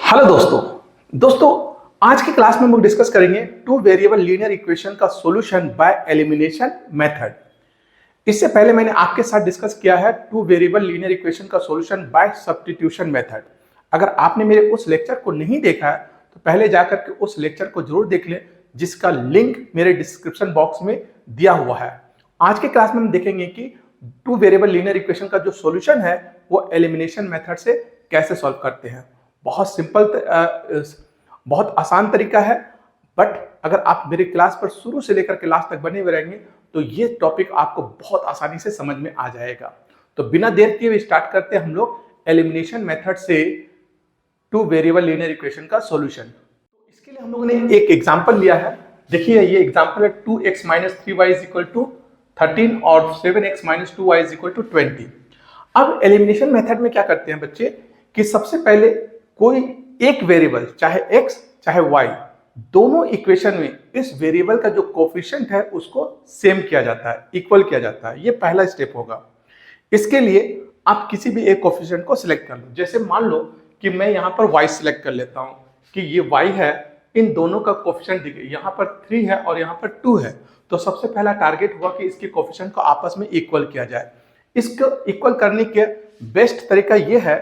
Hello दोस्तों आज की क्लास में हम लोग डिस्कस करेंगे टू वेरिएबल लीनियर इक्वेशन का सॉल्यूशन बाय एलिमिनेशन मेथड। इससे पहले मैंने आपके साथ डिस्कस किया है टू वेरिएबल लीनियर इक्वेशन का सॉल्यूशन बाय सब्स्टिट्यूशन मेथड। अगर आपने मेरे उस लेक्चर को नहीं देखा है तो पहले जाकर के उस लेक्चर को जरूर देख लें, जिसका लिंक मेरे डिस्क्रिप्शन बॉक्स में दिया हुआ है। आज के क्लास में हम देखेंगे कि टू वेरिएबल लीनियर इक्वेशन का जो सॉल्यूशन है वो एलिमिनेशन मेथड से कैसे सॉल्व करते हैं। बहुत सिंपल, बहुत आसान तरीका है, बट अगर आप मेरे क्लास पर शुरू से लेकर के लास्ट तक बने हुए रहेंगे तो ये टॉपिक आपको बहुत आसानी से समझ में आ जाएगा। तो बिना देर किए हुए स्टार्ट करते हैं हम लोग एलिमिनेशन मेथड से टू वेरिएबल लीनियर इक्वेशन का सॉल्यूशन। तो इसके लिए हम लोगों ने एक एग्जांपल लिया है। देखिए ये एग्जांपल है 2x - 3y = 13 और 7x - 2y = 20। अब एलिमिनेशन मेथड में क्या करते हैं बच्चे कि सबसे पहले कोई एक वेरिएबल, चाहे x चाहे y, दोनों इक्वेशन में इस वेरिएबल का जो कोफिशिएंट है उसको सेम किया जाता है, इक्वल किया जाता है। ये पहला स्टेप होगा। इसके लिए आप किसी भी एक कोफिशिएंट को सिलेक्ट कर लो। जैसे मान लो कि मैं यहाँ पर y सिलेक्ट कर लेता हूँ कि ये y है, इन दोनों का कोफिशिएंट दिखे, यहाँ पर 3 है और यहाँ पर 2 है। तो सबसे पहला टारगेट हुआ कि इसके कोफिशिएंट को आपस में इक्वल किया जाए। इसको इक्वल करने के बेस्ट तरीका ये है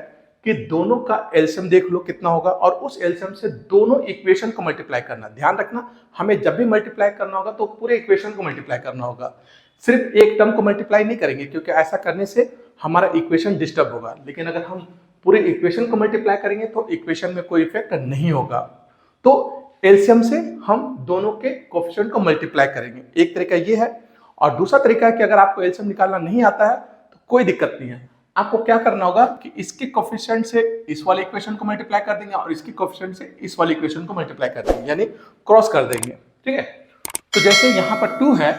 कि दोनों का एलसीएम देख लो कितना होगा और उस एलसीएम से दोनों इक्वेशन को मल्टीप्लाई करना। ध्यान रखना, हमें जब भी मल्टीप्लाई करना होगा तो पूरे इक्वेशन को मल्टीप्लाई करना होगा, सिर्फ एक टर्म को मल्टीप्लाई नहीं करेंगे, क्योंकि ऐसा करने से हमारा इक्वेशन डिस्टर्ब होगा। लेकिन अगर हम पूरे इक्वेशन को मल्टीप्लाई करेंगे तो इक्वेशन में कोई इफेक्ट नहीं होगा। तो एलसीएम से हम दोनों के कोफिशिएंट को मल्टीप्लाई करेंगे, एक तरीका ये है। और दूसरा तरीका है कि अगर आपको एलसीएम निकालना नहीं आता है तो कोई दिक्कत नहीं है। आपको क्या करना होगा कि इसके कोफिशिएंट से इस वाले इक्वेशन को मल्टीप्लाई कर देंगे और इसके कोफिशिएंट से इस वाले इक्वेशन को मल्टीप्लाई कर देंगे, यानी क्रॉस कर देंगे। ठीक है, तो जैसे यहाँ पर 2 है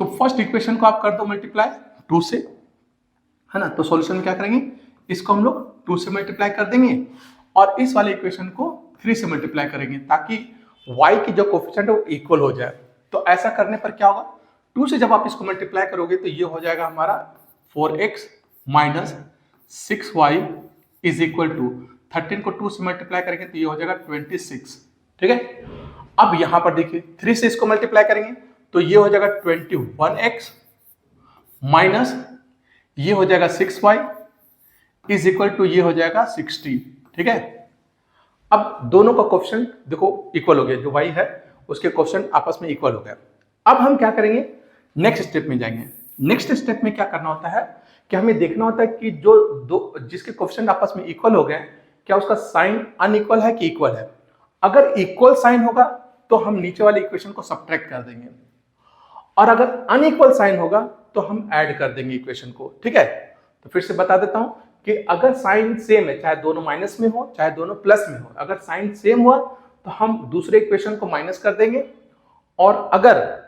तो फर्स्ट इक्वेशन को आप कर दो मल्टीप्लाई 2 से, है ना। तो सॉल्यूशन में क्या करेंगे, इसको हम लोग 2 से मल्टीप्लाई कर देंगे और इस वाले इक्वेशन को 3 से मल्टीप्लाई करेंगे, ताकि y की जो कोफिशिएंट है वो इक्वल हो जाए। तो ऐसा करने पर क्या होगा, 2 से जब आप इसको मल्टीप्लाई करोगे तो ये हो जाएगा हमारा 4x - 6y = 13 को 2 से मल्टीप्लाई करेंगे तो ये हो जाएगा 26। ठीक है, अब यहां पर देखिए 3 से इसको मल्टीप्लाई करेंगे तो ये हो जाएगा 21x माइनस ये हो जाएगा 6y = ये हो जाएगा 60। ठीक है, अब दोनों का कोफिशिएंट देखो इक्वल हो गया, जो y है उसके कोफिशिएंट आपस में इक्वल हो गया। अब हम क्या करेंगे, नेक्स्ट स्टेप में जाएंगे। नेक्स्ट स्टेप में क्या करना होता है कि हमें देखना होता है कि जो दो जिसके कोफिशिएंट आपस में इक्वल हो गए, क्या उसका साइन अनइक्वल है कि इक्वल है। अगर इक्वल साइन होगा तो हम नीचे वाले इक्वेशन को सब्ट्रैक्ट कर देंगे, और अगर अनइक्वल साइन होगा तो हम ऐड कर देंगे इक्वेशन को। ठीक है, तो फिर से बता देता हूं कि अगर साइन सेम है, चाहे दोनों माइनस में हो चाहे दोनों प्लस में हो, अगर साइन सेम हुआ तो हम दूसरे इक्वेशन को माइनस कर देंगे, और अगर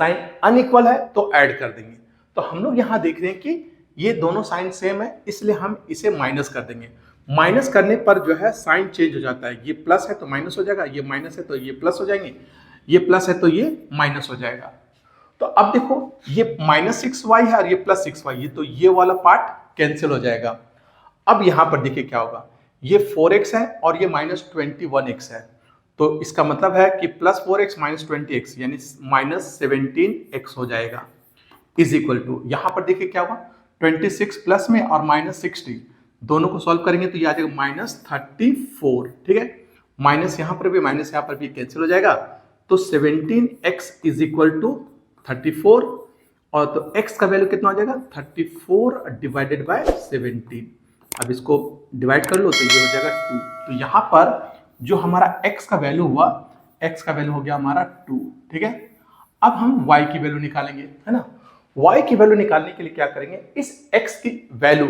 साइन अनइक्वल है तो ऐड कर देंगे। तो हम लोग यहां देख रहे हैं कि ये दोनों साइन सेम है, इसलिए हम इसे माइनस कर देंगे। माइनस करने पर जो है साइन चेंज हो जाता है, ये प्लस है तो माइनस हो जाएगा, ये माइनस है तो ये प्लस हो जाएंगे, ये प्लस है तो ये माइनस हो जाएगा। तो अब देखो ये -6y है और ये +6y, ये तो ये वाला पार्ट कैंसिल हो जाएगा। अब यहां पर देखिए क्या होगा, ये 4x है और ये -21x है, तो इसका मतलब है कि +4x - 20x यानी -17x हो जाएगा, = यहां पर देखिए क्या होगा, 26 प्लस में और -60 दोनों को सॉल्व करेंगे तो ये आ जाएगा -34। ठीक है, माइनस यहां पर भी माइनस यहां पर भी कैंसिल हो जाएगा, तो 17x = 34, और तो x का वैल्यू कितना हो जाएगा 34 / 17। अब इसको डिवाइड कर लो तो ये हो जाएगा 2। तो यहां पर जो हमारा x का वैल्यू हुआ, x का वैल्यू हो गया हमारा 2। ठीक है, अब हम y की वैल्यू निकालेंगे, है ना। y की वैल्यू निकालने के लिए क्या करेंगे, इस x की वैल्यू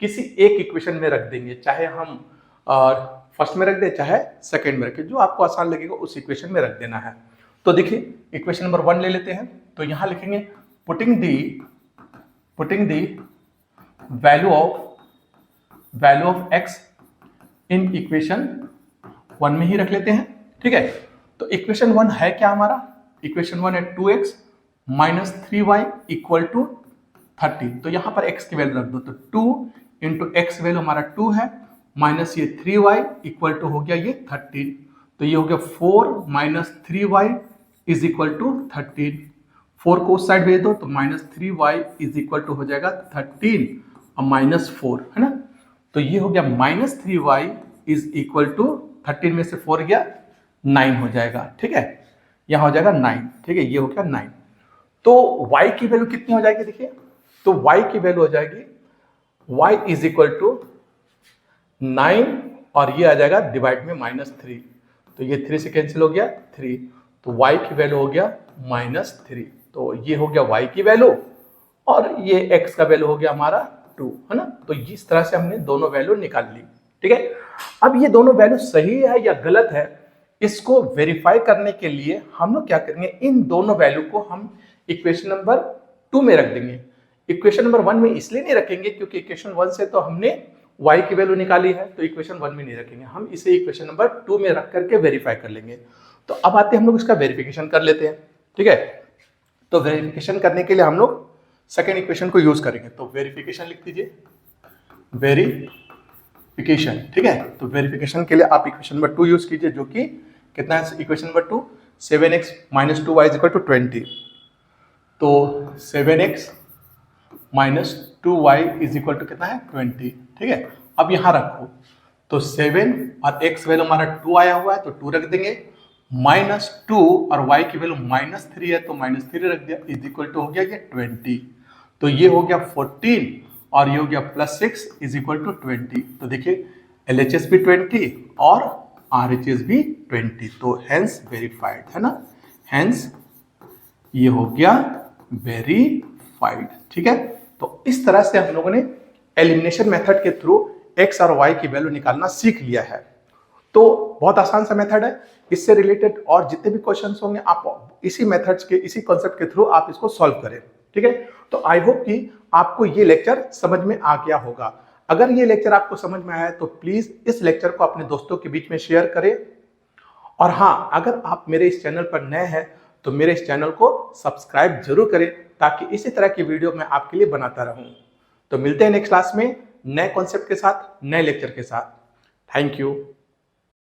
किसी एक इक्वेशन में रख देंगे, चाहे हम फर्स्ट में रख दें चाहे सेकंड में रखें, जो आपको आसान लगेगा उस इक्वेशन में रख देना है। तो देखिए इक्वेशन नंबर 1 ले लेते हैं, तो यहां लिखेंगे putting the value of x in equation 1 में ही रख लेते हैं। ठीक है, तो इक्वेशन 1 है क्या हमारा, इक्वेशन 1 है 2x - 3y = 30। तो यहां पर x की वैल्यू रख दो, तो 2 × x वैल्यू हमारा 2 है माइनस ये 3y इक्वल टू हो गया ये 13। तो ये हो गया 4 minus 3y is equal to 13। 4 को उस साइड भेज दो तो minus 3y is equal to हो जाएगा 13 और माइनस 4, है ना। तो ये हो गया minus 3y is equal to 13 में से 4 गया 9 हो जाएगा, ठीक है। यहाँ हो जाएगा 9, ठीक है, ये हो गया 9। तो y की वैल्यू कितनी हो जाएगी देखिए, तो y की वैल्यू हो जाएगी y इज इक्वल टू 9 और ये आ जाएगा डिवाइड में -3, तो ये 3 से कैंसिल हो गया 3, तो y की वैल्यू हो गया -3। तो ये हो गया y की वैल्यू और ये x का वैल्यू हो गया हमारा 2, है ना। तो इस तरह से हमने दोनों वैल्यू निकाल ली, ठीक है। अब ये दोनों वैल्यू सही है या गलत है, इसको वेरीफाई करने के लिए हम लोग क्या करेंगे, इन दोनों वैल्यू को हम इक्वेशन नंबर 2 में रख देंगे। इक्वेशन नंबर 1 में इसलिए नहीं रखेंगे क्योंकि इक्वेशन 1 से तो हमने y की वैल्यू निकाली है, तो इक्वेशन 1 में नहीं रखेंगे, हम इसे इक्वेशन नंबर 2 में रख करके वेरीफाई कर लेंगे। तो अब आते हैं हम लोग इसका वेरिफिकेशन कर लेते हैं, ठीक है। तो वेरिफिकेशन करने के लिए हम लोग सेकेंड इक्वेशन को यूज करेंगे। तो वेरिफिकेशन लिख दीजिए, वेरिफिकेशन, ठीक है। तो वेरिफिकेशन के लिए आप इक्वेशन नंबर 2 यूज कीजिए, जो कि कितना है equation number 2, 7x minus 2y is equal to 20। तो 7x minus 2y is equal to कितना है 20, ठीक है। अब यहां रखो, तो 7 और x वैल्यू हमारा 2 आया हुआ है तो 2 रख देंगे, -2 और y की वैल्यू -3 है तो -3 रख दिया, इज इक्वल टू हो गया ये 20। तो ये हो गया 14 और ये हो गया +6 इज इक्वल टू 20। तो देखिए LHS भी 20 और RHS भी 20, तो हेंस वेरीफाइड, है ना। हेंस ये हो गया वेरीफाइड, ठीक है। तो इस तरह से हम लोगों ने एलिमिनेशन मेथड के थ्रू x और y की वैल्यू निकालना सीख लिया है। तो बहुत आसान सा मेथड है, इससे रिलेटेड और जितने भी क्वेश्चंस होंगे आप इसी मेथड्स के, इसी कॉन्सेप्ट के थ्रू आप इसको सॉल्व करें, ठीक है। तो आई होप कि आपको ये लेक्चर समझ में आ गया होगा। अगर ये लेक्चर आपको समझ में आया है तो प्लीज इस लेक्चर को अपने दोस्तों के बीच में शेयर करें। और हाँ, अगर आप मेरे इस चैनल पर नए हैं तो मेरे इस चैनल को सब्सक्राइब जरूर करें, ताकि इसी तरह की वीडियो मैं आपके लिए बनाता रहूं। तो मिलते हैं नेक्स्ट क्लास में नए कॉन्सेप्ट के साथ, नए लेक्चर के साथ। Thank you.